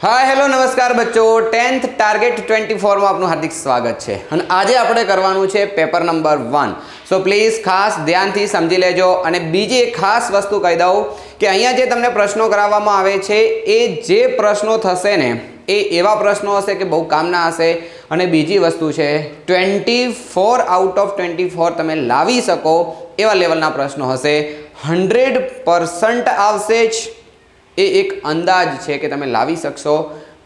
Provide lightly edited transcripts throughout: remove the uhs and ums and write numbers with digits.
Hi hello नमस्कार बच्चों 10th target 24 में आपનું हार्दिक स्वागत છે અને આજે આપણે કરવાનું છે પેપર નંબર 1 સો પ્લીઝ ખાસ ધ્યાનથી સમજી લેજો અને બીજી એક ખાસ વસ્તુ કહી દઉં કે અહીંયા જે તમને પ્રશ્નો કરાવવામાં આવે છે એ જે પ્રશ્નો થશે ને એ એવા પ્રશ્નો હશે કે બહુ કામના હશે અને બીજી વસ્તુ છે 24 આઉટ ઓફ 24 તમે લાવી શકો એવા લેવલના પ્રશ્નો હશે 100% આવશે જ એ એક અંદાજ છે કે તમે લાવી શકશો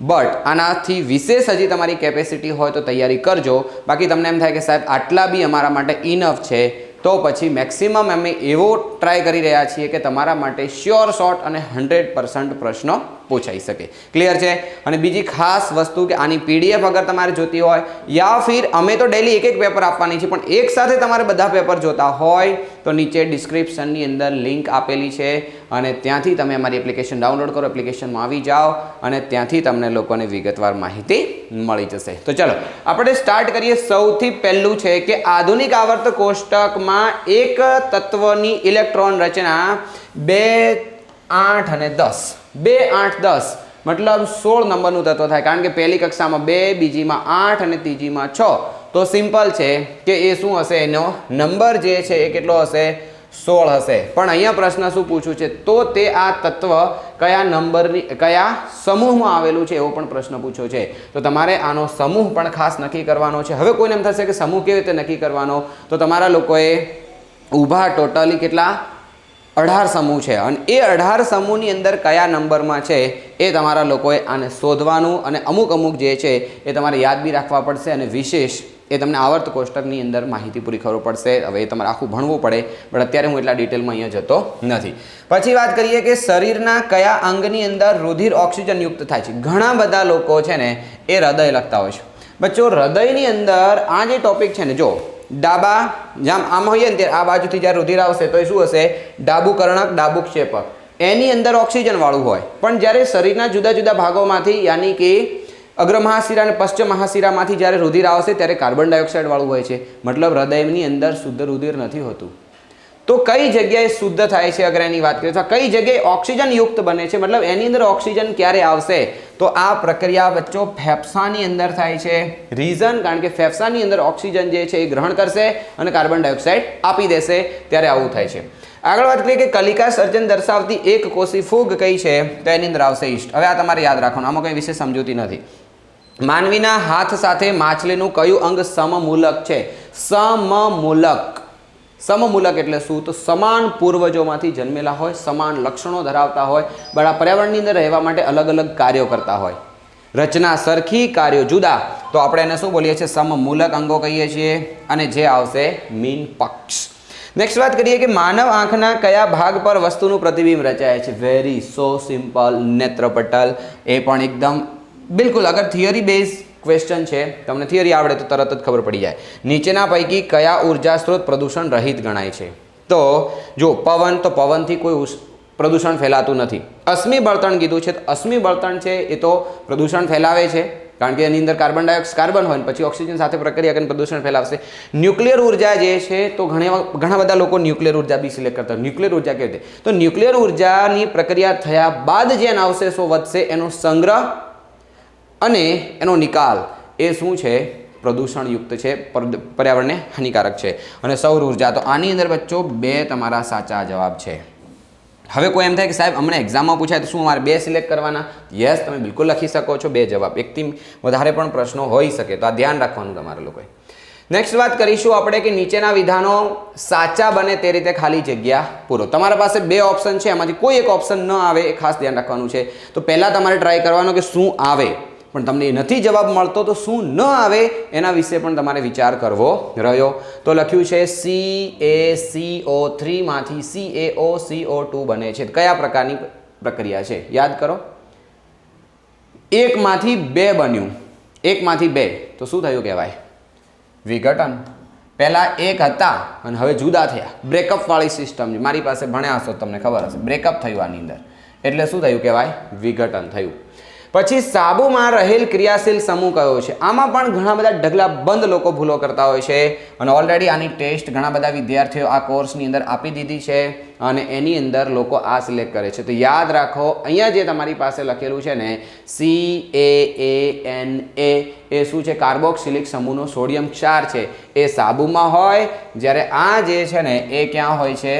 બટ આનાથી વિશેષ હજી તમારી કેપેસિટી હોય તો તૈયારી કરજો બાકી તમને એમ થાય કે સાહેબ આટલા બી અમારા માટે ઇનફ છે તો પછી મેક્સિમમ અમે એવો ટ્રાય કરી રહ્યા છીએ કે તમારા માટે શ્યોર શોર્ટ અને 100% પ્રશ્નો પૂછાઈ શકે ક્લિયર છે અને બીજી ખાસ વસ્તુ કે આની પીડીએફ અગર તમારે જોતી હોય યા ફિર અમે તો ડેલી એક પેપર આપવાની છે પણ એક સાથે તમારે બધા પેપર જોતા હોય તો નીચે ડિસ્ક્રિપ્શનની અંદર લિંક આપેલી છે અને ત્યાંથી તમે અમારી એપ્લિકેશન ડાઉનલોડ કરો એપ્લિકેશનમાં આવી જાઓ અને ત્યાંથી તમને લોકોને વિગતવાર માહિતી મળી જશે તો ચલો આપણે સ્ટાર્ટ કરીએ સૌથી પહેલું છે કે આધુનિક આવર્ત કોષ્ટકમાં એક તત્વની ઇલેક્ટ્રોન રચના 2 8 અને 10 2 8 10 मतलब 16 નંબરનું તત્વ થાય કારણ કે પહેલી કક્ષામાં 2 બીજીમાં 8 અને ત્રીજીમાં 6 તો સિમ્પલ છે કે એ શું હશે એનો નંબર જે છે એ કેટલો હશે 16 હશે પણ અહીંયા પ્રશ્ન શું પૂછ્યું છે તો તે આ તત્વ કયા નંબરની કયા સમૂહમાં આવેલું છે એવો પણ પ્રશ્ન પૂછ્યો છે તો તમારે આનો સમૂહ પણ ખાસ નક્કી કરવાનો છે હવે કોઈને એમ થશે કે સમૂહ કેવી રીતે નક્કી કરવાનો તો તમારા લોકોએ ઊભા ટોટલી કેટલા 18 સમૂહ છે અને એ 18 સમૂહની અંદર કયા નંબરમાં છે એ તમારા લોકોએ આને શોધવાનું અને અમુક જે છે એ તમારે યાદ બી રાખવા પડશે અને વિશેષ એ તમને આવર્ત કોષ્ટકની અંદર માહિતી પૂરી ખબર પડશે હવે એ તમારે આખું ભણવું પડે પણ અત્યારે હું એટલા ડિટેલમાં અહીંયા જતો નથી પછી વાત કરીએ કે શરીરના કયા અંગની અંદર રુધિર ઓક્સિજન યુક્ત થાય છે ઘણા બધા લોકો છે ને એ હૃદય લખતા હોય છે બચ્ચો હૃદયની અંદર આ જે ટોપિક છે ને જો ડાબા જેમ આમ હોઈએ ને ત્યારે આ બાજુથી જ્યારે રુધિર આવશે તો એ શું હશે ડાબુ કર્ણક ડાબુ ક્ષેપક એની અંદર ઓક્સિજન વાળું હોય પણ જ્યારે શરીરના જુદા જુદા ભાગોમાંથી યાની કે અગ્ર મહાશિરા અને પશ્ચિમ મહાશિરામાંથી જ્યારે રુધિર આવશે ત્યારે કાર્બન ડાયોક્સાઇડ વાળું હોય છે મતલબ હૃદયની અંદર શુદ્ધ રુધિર નથી હોતું તો કઈ જગ્યાએ શુદ્ધ થાય છે અગર એની વાત કરીએ તો કઈ જગ્યાએ ઓક્સિજન યુક્ત બને છે મતલબ એની અંદર ઓક્સિજન ક્યારે આવશે તો આ પ્રક્રિયા વચ્ચે ફેફસાની અંદર થાય છે રીઝન કારણ કે ફેફસાની અંદર ઓક્સિજન જે છે એ ગ્રહણ કરશે અને કાર્બન ડાયોક્સાઇડ આપી દેશે ત્યારે આવું થાય છે આગળ વાત કરીએ કે કલિકા સર્જન દર્શાવતી એક કોષી ફૂગ કઈ છે તો એની અંદર આવશે ઈસ્ટ હવે આ તમારે યાદ રાખવાનું આમાં કંઈ વિશેષ સમજૂતી નથી માનવીના હાથ સાથે માછલીનું કયું અંગ સમમૂલક છે સમમૂલક એટલે શું તો સમાન પૂર્વજોમાંથી જન્મેલા હોય સમાન લક્ષણો ધરાવતા હોય બડા પર્યાવરણની અંદર રહેવા માટે અલગ અલગ કાર્યો કરતા હોય રચના સરખી કાર્યો જુદા તો આપણે એને શું બોલીએ છીએ સમમૂલક અંગો કહીએ છીએ અને જે આવશે મીન પક્ષ નેક્સ્ટ વાત કરીએ કે માનવ આંખના કયા ભાગ પર વસ્તુનું પ્રતિબિંબ રચાય છે વેરી સો સિમ્પલ નેત્રપટલ એ પણ એકદમ બિલકુલ અગર થિયરી બેઝ ક્વેશ્ચન છે તમને થિયરી આવડે તો તરત જ ખબર પડી જાય નીચેના પૈકી કયા ઉર્જા સ્ત્રોત પ્રદૂષણ રહિત ગણાય છે તો જો પવન તો પવનથી કોઈ પ્રદૂષણ ફેલાતું નથી અશ્મિ બળતણ કીધું છે તો અશ્મિ બળતણ છે એ તો પ્રદૂષણ ફેલાવે છે કારણ કે એની અંદર કાર્બન ડાયોક્સાઇડ કાર્બન હોય પછી ઓક્સિજન સાથે પ્રક્રિયા કરીને પ્રદૂષણ ફેલાવશે ન્યુક્લિયર ઉર્જા જે છે તો ઘણા બધા લોકો ન્યુક્લિયર ઉર્જા બી સિલેક્ટ કરતા ન્યુક્લિયર ઉર્જા કેવી રીતે તો ન્યુક્લિયર ઉર્જાની પ્રક્રિયા થયા બાદ જે આવશે શું વધશે એનો સંગ્રહ અને એનો નિકાલ એ શું છે પ્રદૂષણયુક્ત છે પર્યાવરણને હાનિકારક છે અને સૌર ઉર્જા તો આની અંદર બચ્ચો 2 તમારા સાચા જવાબ છે હવે કોઈ એમ થાય કે સાહેબ અમને એક્ઝામમાં પૂછાય તો શું મારે 2 સિલેક્ટ કરવાના યસ તમે બિલકુલ લખી શકો છો 2 જવાબ એકથી વધારે પણ પ્રશ્નો હોઈ શકે તો આ ધ્યાન રાખવાનું તમારા લોકોએ નેક્સ્ટ વાત કરીશું આપણે કે નીચેના વિધાનો સાચા બને તે રીતે ખાલી જગ્યા પૂરો તમારા પાસે 2 ઓપ્શન છે એમાંથી કોઈ એક ઓપ્શન ન આવે એ ખાસ ધ્યાન રાખવાનું છે તો પહેલાં તમારે ટ્રાય કરવાનો કે શું આવે પણ તમને એ નથી જવાબ મળતો તો શું ન આવે એના વિશે પણ તમારે વિચાર કરવો રહ્યો તો લખ્યું છે CaCO3 માંથી CaOCO2 બને છે કયા પ્રકારની પ્રક્રિયા છે યાદ કરો એકમાંથી 2 બન્યું એકમાંથી 2 તો શું થયું કહેવાય વિઘટન પહેલાં એક હતા અને હવે જુદા થયા બ્રેકઅપ વાળી સિસ્ટમ મારી પાસે ભણ્યા હશો તમને ખબર હશે બ્રેકઅપ થયું આની અંદર એટલે શું થયું કહેવાય વિઘટન થયું પછી સાબુમાં રહેલ ક્રિયાશીલ સમૂહ કયો છે? આમાં પણ ઘણા બધા ઢગલાબંધ લોકો ભૂલો કરતા હોય છે અને ઓલરેડી આની ટેસ્ટ ઘણા બધા વિદ્યાર્થીઓ આ કોર્સની અંદર આપી દીધી છે અને એની અંદર લોકો આ સિલેક્ટ કરે છે. તો યાદ રાખો, અહીંયા જે તમારી પાસે લખેલું છે ને CaANA એ શું છે? કાર્બોક્સિલિક સમૂહનો સોડિયમ ક્ષાર છે. એ સાબુમાં હોય, જ્યારે આ જે છે ને એ ક્યાં હોય છે?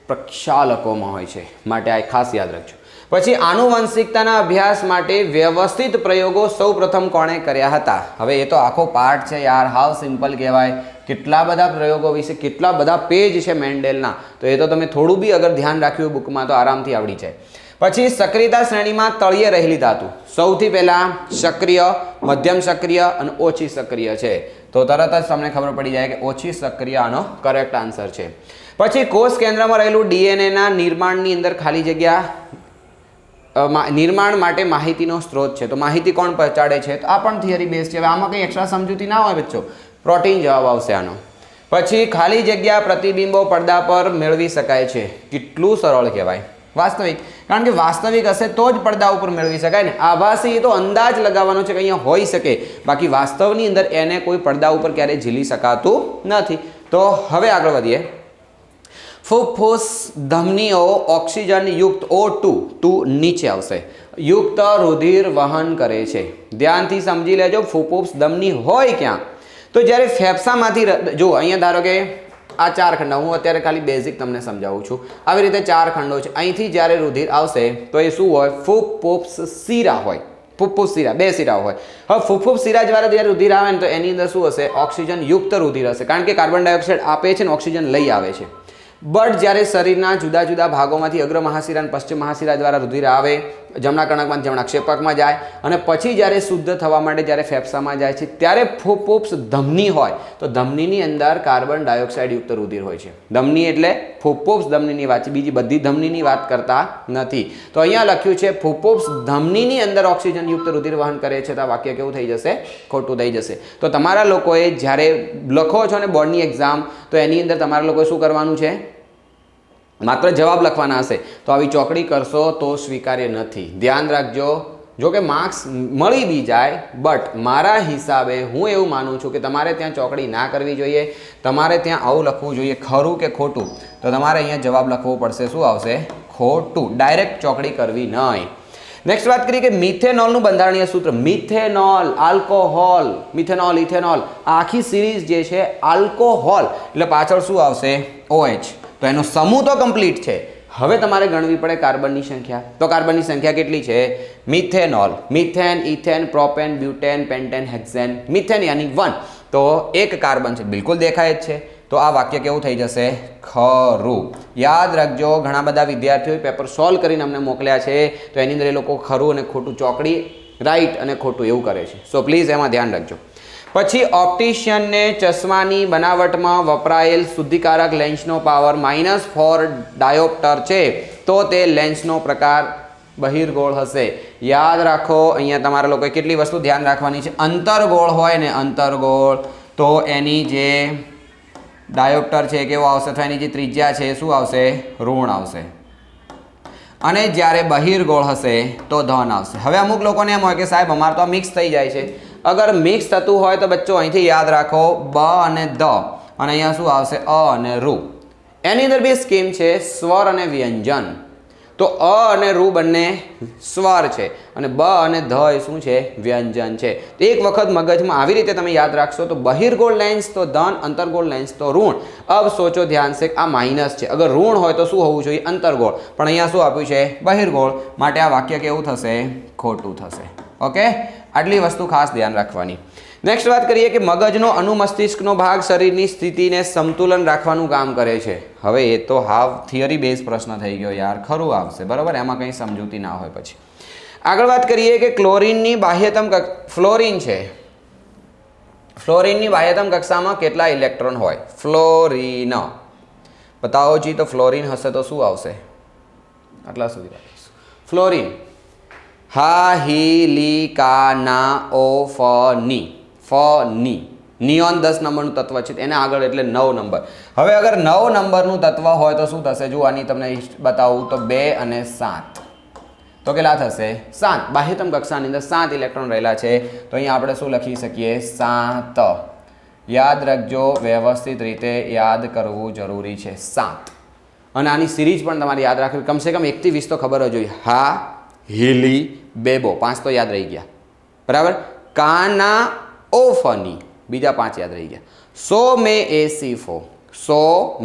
પ્રક્ષાલકોમાં હોય છે. માટે આ ખાસ યાદ રાખજો. પછી આનુવંશિકતાના અભ્યાસ માટે વ્યવસ્થિત પ્રયોગો સૌપ્રથમ કોણે કર્યા હતા? હવે એ તો આખો પાર્ટ છે યાર, હાવ સિમ્પલ કહેવાય. કેટલા બધા પ્રયોગો વિશે કેટલા બધા પેજ છે મેન્ડેલના, તો એ તો તમે થોડું બી અગર ધ્યાન રાખ્યું બુકમાં તો આરામથી આવડી જાય. પછી સક્રિયતા શ્રેણીમાં તળિયે રહેલી ધાતુ. સૌથી પહેલાં સક્રિય, મધ્યમ સક્રિય અને ઓછી સક્રિય છે. તો તરત જ તમને ખબર પડી જાય કે ઓછી સક્રિય આનો કરેક્ટ આન્સર છે. પછી કોષ કેન્દ્રમાં રહેલું ડીએનએના નિર્માણની અંદર ખાલી જગ્યા નિર્માણ માટે માહિતીનો સ્ત્રોત છે. તો માહિતી કોણ પહોંચાડે છે? તો આ પણ થિયરી બેઝ છે. હવે આમાં કંઈ એક્સ્ટ્રા સમજૂતી ના હોય બચ્ચો, પ્રોટીન જવાબ આવશે આનો. પછી ખાલી જગ્યા પ્રતિબિંબો પડદા પર મેળવી શકાય છે. કેટલું સરળ કહેવાય, વાસ્તવિક. કારણ કે વાસ્તવિક હશે તો જ પડદા ઉપર મેળવી શકાય ને. આભાસી એ તો અંદાજ લગાવવાનો છે કે અહીંયા હોઈ શકે, બાકી વાસ્તવની અંદર એને કોઈ પડદા ઉપર ક્યારેય ઝીલી શકાતું નથી. તો હવે આગળ વધીએ. ફુફ્ફુસ ધમનીઓ ઓક્સિજન યુક્ત O2 નીચે આવશે, યુક્ત રુધિર વહન કરે છે. ધ્યાનથી સમજી લેજો, ફુફ્ફુસ ધમની હોય ક્યાં? તો જ્યારે ફેફસામાંથી, જો અહીંયા ધારો કે આ 4 ખંડ, હું અત્યારે ખાલી બેઝિક તમને સમજાવું છું. આવી રીતે 4 ખંડો છે. અહીંથી જ્યારે રુધિર આવશે તો એ શું હોય? ફુફ્ફુસ શિરા હોય. ફુફ્ફુસ શિરા, 2 શિરા હોય. હવે ફુફ્ફુસ શિરા જ્યારે રુધિર આવે ને તો એની અંદર શું હશે? ઓક્સિજન યુક્ત રુધિર હશે, કારણ કે કાર્બન ડાયોક્સાઇડ આપે છે ને ઓક્સિજન લઈ આવે છે. બટ જ્યારે શરીરના જુદા જુદા ભાગોમાંથી અગ્ર મહાશિરા અને પશ્ચિમ મહાશિરા દ્વારા રુધિર આવે, જમણા કર્ણકમાં જમણા ક્ષેપકમાં જાય અને પછી જ્યારે શુદ્ધ થવા માટે જ્યારે ફેફસામાં જાય છે ત્યારે ફુફ્ફુસ ધમની હોય. તો ધમનીની અંદર કાર્બન ડાયોક્સાઇડ યુક્ત રુધિર હોય છે. ધમની એટલે ફુફ્ફુસ ધમનીની વાત છે, બીજી બધી ધમનીની વાત કરતા નથી. તો અહીંયા લખ્યું છે ફુફ્ફુસ ધમનીની અંદર ઓક્સિજન યુક્ત રુધિર વહન કરે છે. તો આ વાક્ય કેવું થઈ જશે? ખોટું થઈ જશે. તો તમારા લોકોએ જ્યારે લખો છો ને બોર્ડની એક્ઝામ, તો એની અંદર તમારા લોકોએ શું કરવાનું છે? માત્ર જવાબ લખવાના હશે. તો આવી ચોકડી કરશો તો સ્વીકાર્ય નથી. ધ્યાન રાખજો. જો કે માર્ક્સ મળી બી જાય, બટ મારા હિસાબે હું એવું માનું છું કે તમારે ત્યાં ચોકડી ના કરવી જોઈએ. તમારે ત્યાં આવું લખવું જોઈએ, ખરું કે ખોટું. તો તમારે અહીંયા જવાબ લખવો પડશે. શું આવશે? ખોટું. ડાયરેક્ટ ચોકડી કરવી નહીં. નેક્સ્ટ વાત કરીએ કે મિથેનોલનું બંધારણીય સૂત્ર. મિથેનોલ, આલ્કોહોલ, મિથેનોલ, ઇથેનોલ, આખી સિરીઝ જે છે આલ્કોહોલ એટલે પાછળ શું આવશે? OH. તો એનો સમૂહ તો કમ્પ્લીટ છે. હવે તમારે ગણવી પડે કાર્બનની સંખ્યા. તો કાર્બનની સંખ્યા કેટલી છે? Methanol, methane, ethane, propane, butane, pentane, hexane. Methane યાની 1. તો એક કાર્બન છે, બિલકુલ દેખાય જ છે. તો આ વાક્ય કેવું થઈ જશે? ખરું. યાદ રાખજો, ઘણા બધા વિદ્યાર્થીઓએ પેપર સોલ્વ કરીને અમને મોકલ્યા છે, તો એની અંદર એ લોકો ખરું અને ખોટું ચોકડી, રાઈટ અને ખોટું એવું કરે છે. સો પ્લીઝ એમાં ધ્યાન રાખજો. પછી ઓપ્ટિશિયનને ચશ્માની બનાવટમાં વપરાયેલ શુદ્ધિકારક લેન્સનો પાવર -4 ડાયોપ્ટર છે, તો તે લેન્સનો પ્રકાર બહિર્ગોળ હશે. યાદ રાખો, અહીંયા તમારા લોકોએ કેટલી વસ્તુ ધ્યાન રાખવાની છે. અંતર્ગોળ હોય ને, અંતર્ગોળ, તો એની જે ડાયોપ્ટર છે કેવો આવશે? તો એની જે ત્રિજ્યા છે શું આવશે? ઋણ આવશે. અને જ્યારે બહિર્ગોળ હશે તો ધન આવશે. હવે અમુક લોકોને એમ હોય કે સાહેબ અમારે તો આ મિક્સ થઈ જાય છે. અગર મિક્સ થતું હોય તો બચ્ચો અહીંથી યાદ રાખો, બ અને દ, અને અહીંયા શું આવશે? અ અને રૂ. એની અંદર બે સ્કીમ છે, સ્વર અને વ્યંજન. તો અ અને રૂ બંને સ્વર છે અને બ અને ધ એ શું છે? વ્યંજન છે. તો એક વખત મગજમાં આવી રીતે તમે યાદ રાખશો તો બહિર્ગોળ લેન્સ તો ધન, અંતર્ગોળ લેન્સ તો ઋણ. અબ સોચો ધ્યાન से, આ માઇનસ છે. અગર ઋણ હોય તો શું હોવું જોઈએ? અંતર્ગોળ. પણ અહીંયા શું આપ્યું છે? બહિર્ગોળ. માટે આ વાક્ય કેવું થશે? ખોટું થશે. ઓકે, આટલી વસ્તુ ખાસ ધ્યાન રાખવાની. નેક્સ્ટ વાત કરીએ કે મગજનો અનુમસ્તિષ્કનો ભાગ શરીરની સ્થિતિને સમતુલન રાખવાનું કામ કરે છે. હવે એ તો હાવ થિયરી બેઝ પ્રશ્ન થઈ ગયો યાર, ખરું આવશે બરાબર, એમાં કંઈ સમજૂતી ના હોય. પછી આગળ વાત કરીએ કે ક્લોરીનની બાહ્યતમ ફ્લોરિન છે, ફ્લોરિનની બાહ્યતમ કક્ષામાં કેટલા ઇલેક્ટ્રોન હોય? ફ્લોરિન બતાવો જી. તો ફ્લોરિન હશે તો શું આવશે? આટલા સુધી રાખીશું. ફ્લોરિન હા, હી, લી, કા, ના, ઓ, ફ, ની. ની નિયોન 10 નંબરનું તત્વ છે, એને આગળ એટલે 9 નંબર. હવે અગર 9 નંબરનું તત્વ હોય તો શું થશે? જો આની તમને બતાવું તો 2 અને 7. તો કેટલા થશે 7 બાહ્યતમ કક્ષાની અંદર 7 ઇલેક્ટ્રોન રહેલા છે તો અહીંયા આપણે શું લખી શકીએ 7 યાદ રાખજો વ્યવસ્થિત રીતે યાદ કરવું જરૂરી છે 7 અને આની સિરીઝ પણ તમારે યાદ રાખવી કમસે કમ 1 થી 20 તો ખબર જ હોય હા હીલી બેબો 5 તો યાદ રહી ગયા બરાબર કાના ઓફની બીજા 5 યાદ રહી ગયા સો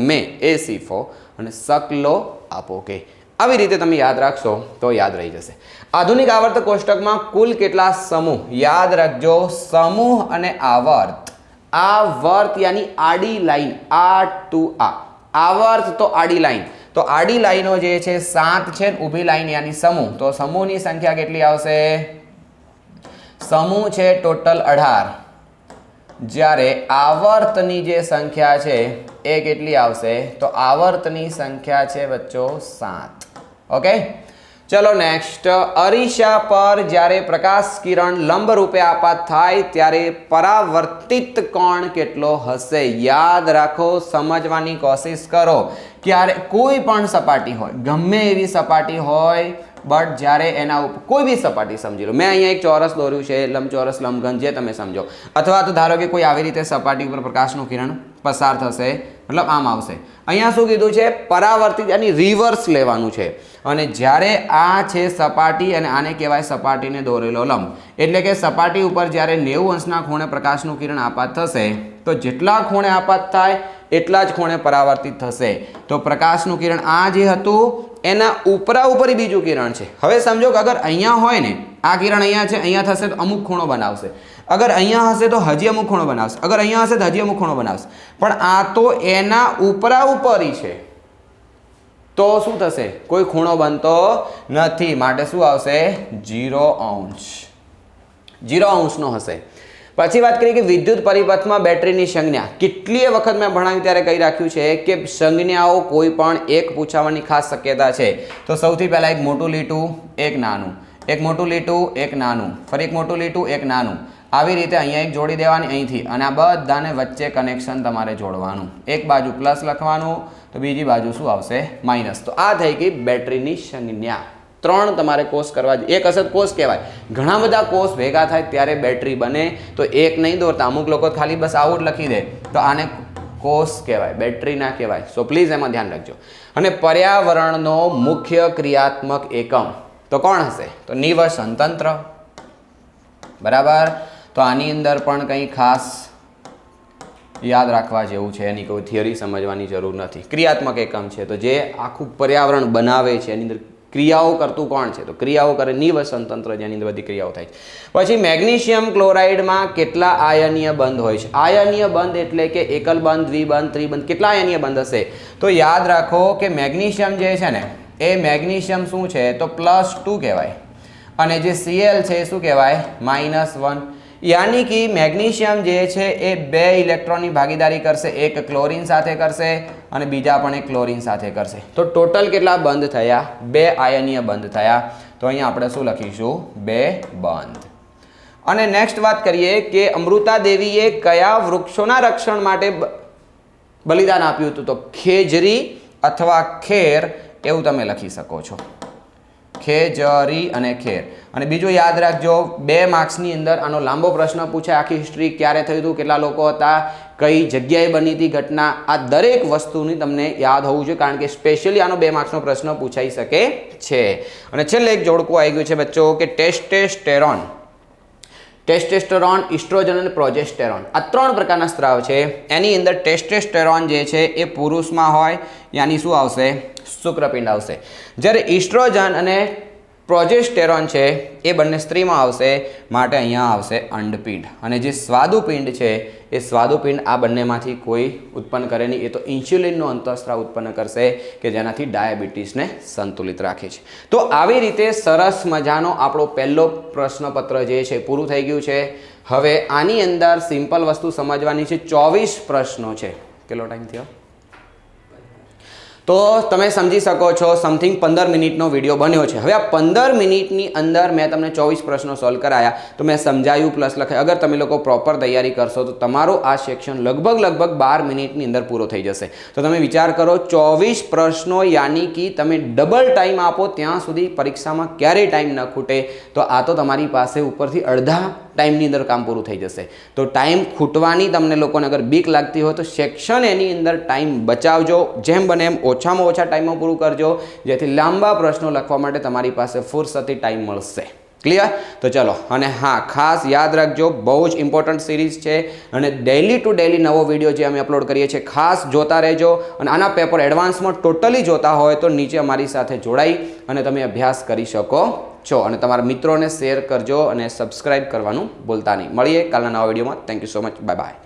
મે AC4 અને શકલો આપો કે આવી રીતે તમે યાદ રાખશો તો યાદ રહી જશે આધુનિક આવર્ત કોષ્ટકમાં કુલ કેટલા સમૂહ યાદ રાખજો સમૂહ અને આવર્ત યાની આડી લાઈન આ ટુ આ આવર્ત તો આડી લાઈન તો આડી લાઈનો જે છે 7 છે ઊભી લાઈન યાની સમૂહ તો સમૂહની સંખ્યા કેટલી આવશે સમૂહ છે ટોટલ 18 જ્યારે આવર્તની જે સંખ્યા છે એ કેટલી આવશે તો આવર્તની સંખ્યા છે બચ્ચો 7 ઓકે ચલો નેક્સ્ટ અરીસા પર જ્યારે પ્રકાશ કિરણ લંબ રૂપે આપાત થાય ત્યારે પરાવર્તિત કોણ કેટલો હશે યાદ રાખો સમજવાની કોશિશ કરો ક્યારે કોઈ પણ સપાટી હોય ગમે એવી સપાટી હોય બટ જ્યારે એના ઉપર કોઈ બી સપાટી સમજી લો મેં અહીંયા એક ચોરસ દોર્યું છે લંબચોરસ લંબઘન જે તમે સમજો અથવા તો ધારો કે કોઈ આવી રીતે સપાટી ઉપર પ્રકાશનું કિરણ પસાર થશે મતલબ આમ આવશે અહીંયા શું કીધું છે પરાવર્તિત યાની રિવર્સ લેવાનું છે અને જ્યારે આ છે સપાટી અને આને કહેવાય સપાટીને દોરેલો લંબ એટલે કે સપાટી ઉપર જ્યારે 90 અંશના ખૂણે પ્રકાશનું કિરણ આપાત થશે તો જેટલા ખૂણે આપાત થાય એટલા જ ખૂણે પરાવર્તિત થશે તો પ્રકાશનું કિરણ આ જે હતું એના ઉપરી બીજું કિરણ છે હવે સમજો કે અગર અહીંયા હોય ને આ કિરણ અહીંયા છે અહીંયા થશે તો અમુક ખૂણો બનાવશે અગર અહીંયા હશે તો હજી અમુક ખૂણો બનાવશે અગર અહીંયા હશે તો હજી અમુક ખૂણો બનાવશે પણ આ તો એના ઉપરી છે તો શું થશે કોઈ ખૂણો બનતો નથી માટે શું આવશે 0 અંશનો હશે પછી વાત કરીએ કે વિદ્યુત પરિપથમાં બેટરીની સંજ્ઞા કેટલીય વખત મેં ભણાવ્યું ત્યારે કહી રાખ્યું છે કે સંજ્ઞાઓ કોઈ પણ એક પૂછાવાની ખાસ શક્યતા છે તો સૌથી પહેલા એક મોટું લીટું એક નાનું એક મોટું લીટું એક નાનું ફરી એક મોટું લીટું એક નાનું આવી રીતે અહીંયા એક જોડી દેવાની અહીંથી અને આ બધાને વચ્ચે કનેક્શન તમારે જોડવાનું એક બાજુ પ્લસ લખવાનું તો બીજી બાજુ શું આવશે માઇનસ તો આ થઈ ગઈ બેટરીની સંજ્ઞા 3 તમારે કોષ કરવા એક હશે કોષ કહેવાય ઘણા બધા કોષ ભેગા થાય ત્યારે બેટરી બને તો એક નહીં દોરતા અમુક લોકો ખાલી બસ આવું જ લખી દે તો આને કોષ કહેવાય બેટરી ના કહેવાય સો પ્લીઝ એમાં ધ્યાન રાખજો અને પર્યાવરણનો મુખ્ય ક્રિયાત્મક એકમ તો કોણ હશે તો નિવસન તંત્ર બરાબર તો આની અંદર પણ કંઈ ખાસ યાદ રાખવા જેવું છે એની કોઈ થિયરી સમજવાની જરૂર નથી ક્રિયાત્મક એકમ છે તો જે આખું પર્યાવરણ બનાવે છે એની અંદર ક્રિયાઓ કરતું કોણ છે તો ક્રિયાઓ કરે નિવસન તંત્ર જેની અંદર બધી ક્રિયાઓ થાય છે પછી મેગ્નેશિયમ ક્લોરાઇડમાં કેટલા આયનીય બંધ હોય છે આયનીય બંધ એટલે કે એકલ બંધ દ્વિબંધ ત્રિબંધ કેટલા આયનીય બંધ હશે તો યાદ રાખો કે મેગ્નેશિયમ જે છે ને એ મેગ્નેશિયમ શું છે તો +2 કહેવાય અને જે Cl છે શું કહેવાય -1 यानी कि मैग्नीशियम जे छे ए 2 इलेक्ट्रॉन की भागीदारी करशे एक क्लोरीन साथे करशे अने बीजा पण एक क्लोरीन साथे करशे तो टोटल केटला बंध थया 2 आयनीय बंध थया तो अहींया आपणे शुं लखीशुं 2 बंध अने नेक्स्ट बात करिए कि अमृता देवीए कया वृक्षोना रक्षण माटे बलिदान आप्युं हतुं तो खेजरी अथवा खेर एवुं तमे लखी शको छो खेजरी अने खेर अने बीजो याद राखजो 2 मार्क्सनी अंदर आनो लांबो प्रश्न पूछाय आखी हिस्ट्री क्यारे थयुं हतुं केटला लोको हता कई जग्याए बनी थी घटना आ दरेक वस्तुनी तमने याद होवुं जोईए कारण के स्पेशली आनो 2 मार्क्सनो प्रश्न पूछाई शके छे अने छेल्ले एक जोड़कું આવી ગયું છે बच्चों के टेस्टेस्टेरोन इस्ट्रोजन और प्रोजेस्टेरोन आ 3 प्रकारना स्त्राव छे एनी अंदर टेस्टेस्टेरोन जे छे ए पुरुषमां होय यानी शुं आवशे शुक्रपिंड आवशे ज्यारे इस्ट्रोजन अने प्रोजेस्टेरोन छे ए बंने स्त्रीमां आवशे माटे अहींया आवशे अंडपिंड अने जे स्वादुपिंड छे ए स्वादुपिंड आ बंनेमांथी कोई उत्पन्न करे नहीं ए तो इंस्युलिननो अंतःस्राव उत्पन्न करशे के जेनाथी डायाबिटीसने संतुलित राखे छे तो आवी रीते सरस मजानो आपणो पहेलो प्रश्नपत्र जे छे पूरुं थई गयुं छे हवे आनी अंदर सिम्पल वस्तु समजवानी छे 24 प्रश्नो छे केटलो टाइम थयो તો તમે સમજી શકો છો સમથિંગ 15 મિનિટનો વિડીયો બન્યો છે. હવે આ 15 મિનિટની અંદર મેં તમને 24 પ્રશ્નો સોલ્વ કરાયા, તો મેં સમજાયું પ્લસ લખાય. અગર તમે લોકો પ્રોપર તૈયારી કરશો તો તમારો આ સેક્શન લગભગ 12 મિનિટની અંદર પૂરો થઈ જશે. તો તમે વિચાર કરો, 24 પ્રશ્નો, યાની કે તમે ડબલ ટાઈમ આપો ત્યાં સુધી પરીક્ષામાં ક્યારેય ટાઈમ ન ખૂટે. તો આ તો તમારી પાસે ઉપરથી અડધા ટાઈમની અંદર કામ પૂરું થઈ જશે. તો ટાઈમ ખૂટવાની તમને લોકોને અગર બીક લાગતી હોય તો સેક્શન એની અંદર ટાઈમ બચાવજો, જેમ બને એમ ઓછામાં ઓછા ટાઈમમાં પૂરું કરજો, જેથી લાંબા પ્રશ્નો લખવા માટે તમારી પાસે ફુરસતી ટાઈમ મળશે. ક્લિયર? તો ચલો, અને હા, ખાસ યાદ રાખજો, બહુ જ ઇમ્પોર્ટન્ટ સિરીઝ છે અને ડેલી ટુ ડેલી નવો વિડીયો જે અમે અપલોડ કરીએ છીએ ખાસ જોતા રહેજો. અને આના પેપર એડવાન્સમાં ટોટલી જોતા હોય તો નીચે અમારી સાથે જોડાઈ અને તમે અભ્યાસ કરી શકો છો. અને તમારા મિત્રોને શેર કરજો અને સબસ્ક્રાઈબ કરવાનું ભૂલતા નહીં. મળીએ કાલના નવા વિડીયોમાં. Thank you so much. Bye bye.